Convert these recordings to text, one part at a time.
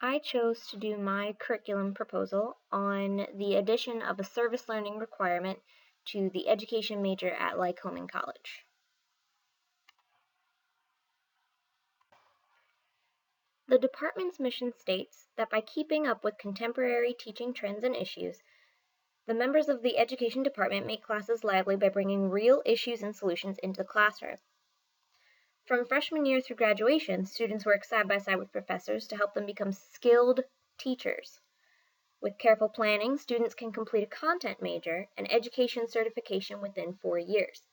I chose to do my curriculum proposal on the addition of a service learning requirement to the education major at Lycoming College. The department's mission states that by keeping up with contemporary teaching trends and issues, the members of the education department make classes lively by bringing real issues and solutions into the classroom. From freshman year through graduation, students work side by side with professors to help them become skilled teachers. With careful planning, students can complete a content major and education certification within 4 years.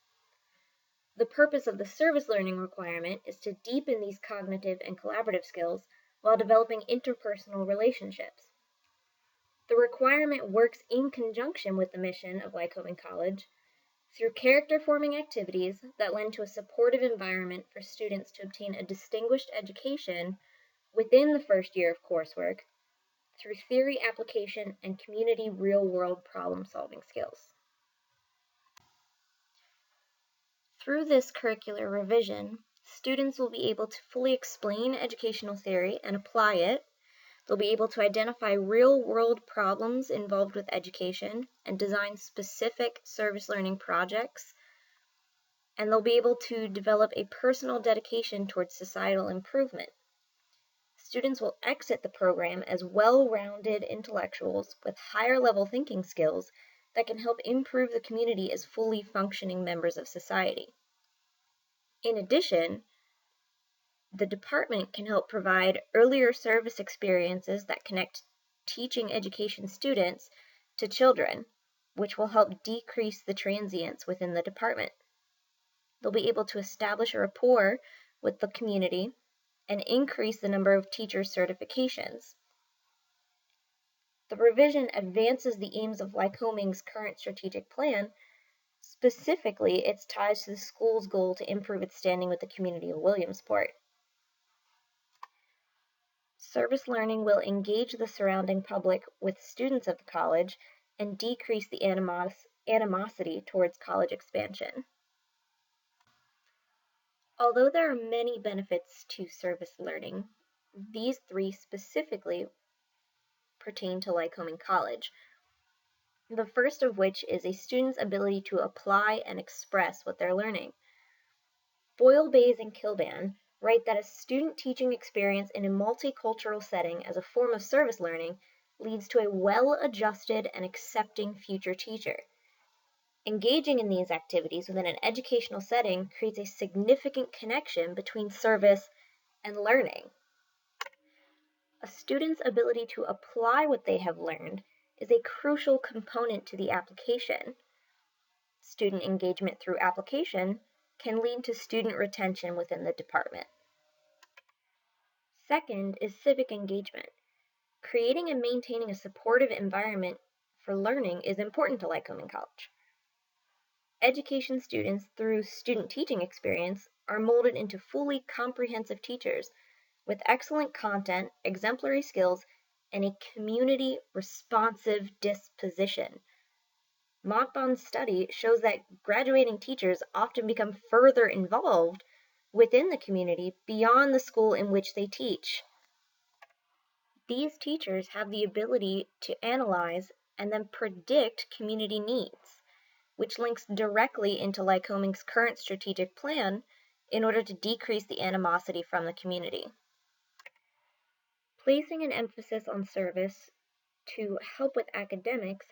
The purpose of the service learning requirement is to deepen these cognitive and collaborative skills while developing interpersonal relationships. The requirement works in conjunction with the mission of Lycoming College through character-forming activities that lend to a supportive environment for students to obtain a distinguished education within the first year of coursework through theory application and community real-world problem-solving skills. Through this curricular revision, students will be able to fully explain educational theory and apply it. They'll be able to identify real-world problems involved with education and design specific service learning projects. And they'll be able to develop a personal dedication towards societal improvement. Students will exit the program as well-rounded intellectuals with higher-level thinking skills that can help improve the community as fully functioning members of society. In addition, the department can help provide earlier service experiences that connect teaching education students to children, which will help decrease the transience within the department. They'll be able to establish a rapport with the community and increase the number of teacher certifications. The revision advances the aims of Lycoming's current strategic plan, specifically its ties to the school's goal to improve its standing with the community of Williamsport. Service learning will engage the surrounding public with students of the college and decrease the animosity towards college expansion. Although there are many benefits to service learning, these 3 specifically pertain to Lycoming College. The first of which is a student's ability to apply and express what they're learning. Boyle, Bayes, and Kilban write that a student teaching experience in a multicultural setting as a form of service learning leads to a well-adjusted and accepting future teacher. Engaging in these activities within an educational setting creates a significant connection between service and learning. A student's ability to apply what they have learned is a crucial component to the application. Student engagement through application can lead to student retention within the department. Second is civic engagement. Creating and maintaining a supportive environment for learning is important to Lycoming College. Education students, through student teaching experience, are molded into fully comprehensive teachers with excellent content, exemplary skills, and a community-responsive disposition. Montbon's study shows that graduating teachers often become further involved within the community beyond the school in which they teach. These teachers have the ability to analyze and then predict community needs, which links directly into Lycoming's current strategic plan in order to decrease the animosity from the community. Placing an emphasis on service to help with academics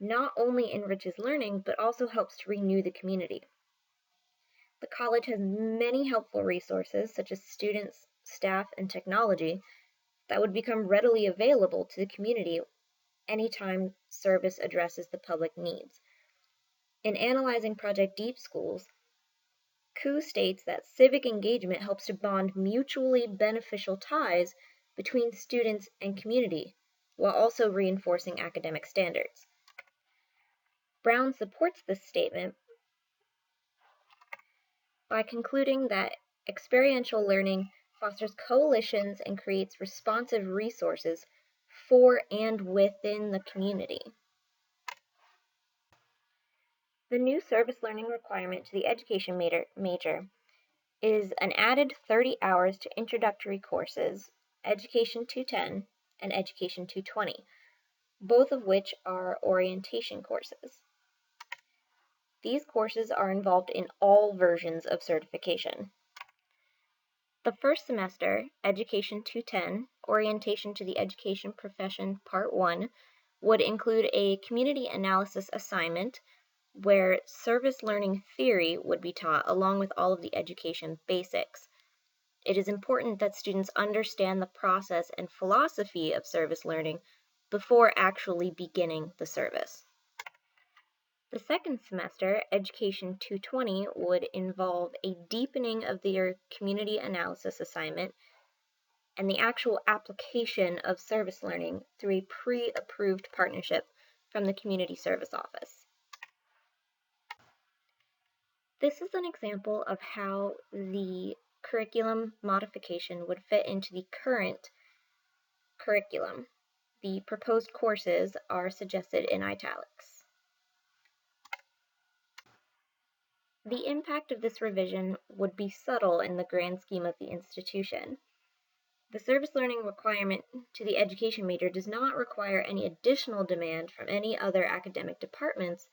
not only enriches learning, but also helps to renew the community. The college has many helpful resources, such as students, staff, and technology, that would become readily available to the community anytime service addresses the public needs. In analyzing Project Deep Schools, Koo states that civic engagement helps to bond mutually beneficial ties between students and community, while also reinforcing academic standards. Brown supports this statement by concluding that experiential learning fosters coalitions and creates responsive resources for and within the community. The new service learning requirement to the education major is an added 30 hours to introductory courses, Education 210, and Education 220, both of which are orientation courses. These courses are involved in all versions of certification. The first semester, Education 210, Orientation to the Education Profession Part 1, would include a community analysis assignment where service learning theory would be taught along with all of the education basics. It is important that students understand the process and philosophy of service learning before actually beginning the service. The second semester, Education 220, would involve a deepening of their community analysis assignment and the actual application of service learning through a pre-approved partnership from the Community Service Office. This is an example of how the curriculum modification would fit into the current curriculum. The proposed courses are suggested in italics. The impact of this revision would be subtle in the grand scheme of the institution. The service learning requirement to the education major does not require any additional demand from any other academic departments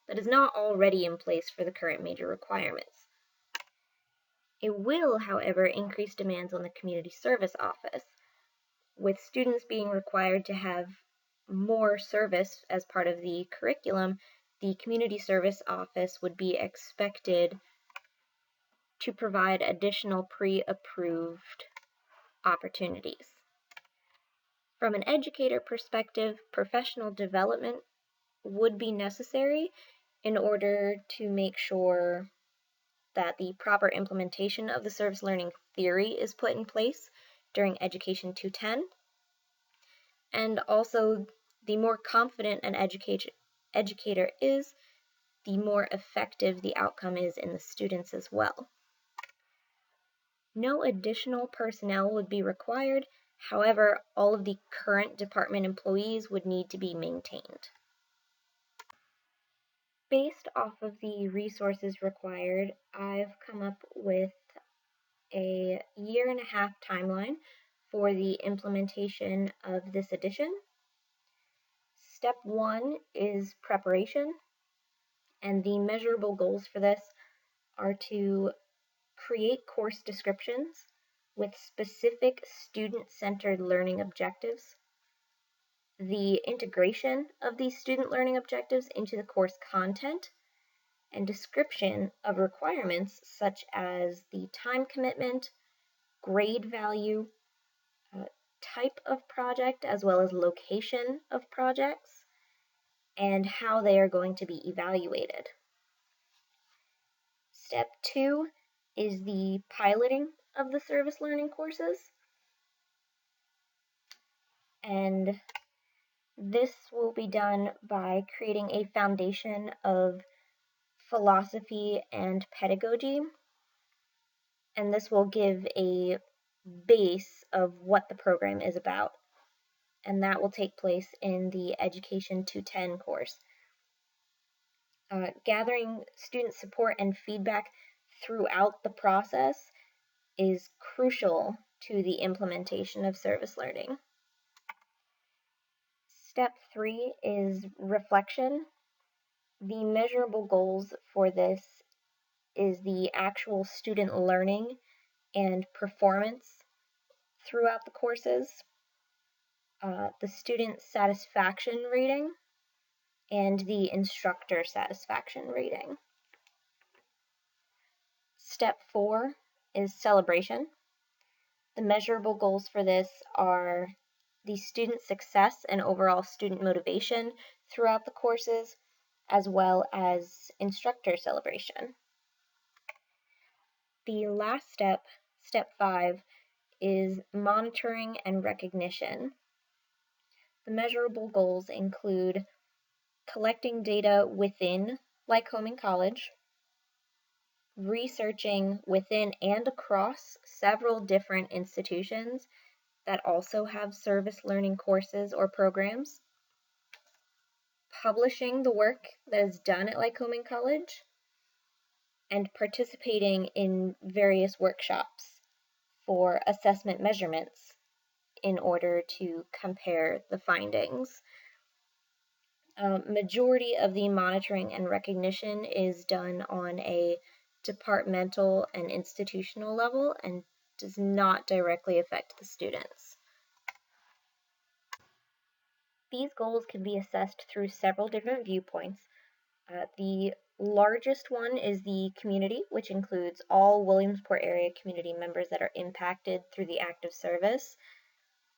that is not already in place for the current major requirements. It will, however, increase demands on the Community Service Office, with students being required to have more service as part of the curriculum. The Community Service Office would be expected to provide additional pre-approved opportunities. From an educator perspective, professional development would be necessary in order to make sure that the proper implementation of the service learning theory is put in place during Education 210. And also, the more confident an educator is, the more effective the outcome is in the students as well. No additional personnel would be required. However, all of the current department employees would need to be maintained. Based off of the resources required, I've come up with a 1.5-year timeline for the implementation of this edition. Step 1 is preparation, and the measurable goals for this are to create course descriptions with specific student-centered learning objectives, the integration of these student learning objectives into the course content, and description of requirements such as the time commitment, grade value, type of project, as well as location of projects, and how they are going to be evaluated. Step 2 is the piloting of the service learning courses, and this will be done by creating a foundation of philosophy and pedagogy, and this will give a base of what the program is about, and that will take place in the Education 210 course. Gathering student support and feedback throughout the process is crucial to the implementation of service learning. Step 3 is reflection. The measurable goals for this is the actual student learning and performance throughout the courses, the student satisfaction rating, and the instructor satisfaction rating. Step 4 is celebration. The measurable goals for this are the student success and overall student motivation throughout the courses, as well as instructor celebration. The last step, step 5, is monitoring and recognition. The measurable goals include collecting data within Lycoming College, researching within and across several different institutions that also have service learning courses or programs, publishing the work that is done at Lycoming College, and participating in various workshops for assessment measurements in order to compare the findings. Majority of the monitoring and recognition is done on a departmental and institutional level and does not directly affect the students. These goals can be assessed through several different viewpoints. The largest one is the community, which includes all Williamsport area community members that are impacted through the active service,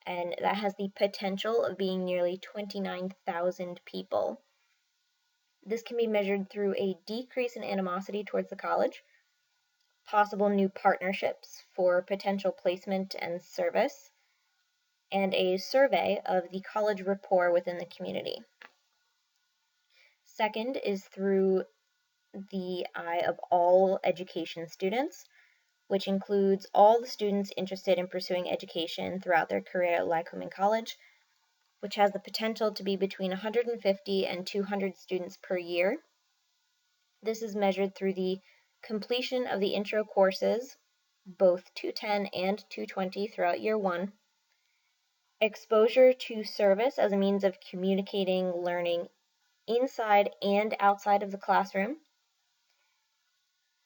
and that has the potential of being nearly 29,000 people. This can be measured through a decrease in animosity towards the college, possible new partnerships for potential placement and service, and a survey of the college rapport within the community. Second is through the eye of all education students, which includes all the students interested in pursuing education throughout their career at Lycoming College, which has the potential to be between 150 and 200 students per year. This is measured through the completion of the intro courses, both 210 and 220 throughout year one, exposure to service as a means of communicating learning inside and outside of the classroom.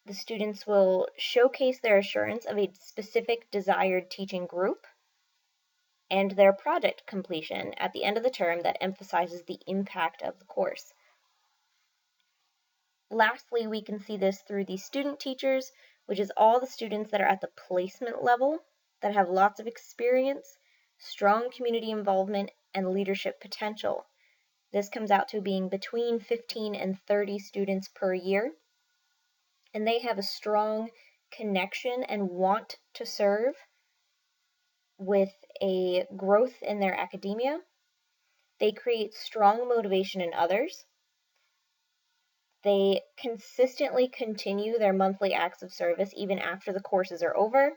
The students will showcase their assurance of a specific desired teaching group, and their project completion at the end of the term that emphasizes the impact of the course. Lastly, we can see this through the student teachers, which is all the students that are at the placement level that have lots of experience, strong community involvement, and leadership potential. This comes out to being between 15 and 30 students per year, and they have a strong connection and want to serve with a growth in their academia. They create strong motivation in others. They consistently continue their monthly acts of service even after the courses are over.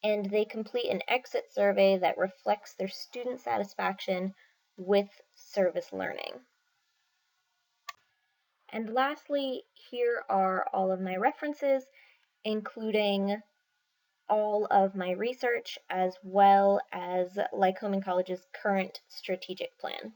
And they complete an exit survey that reflects their student satisfaction with service learning. And lastly, here are all of my references, including all of my research as well as Lycoming College's current strategic plan.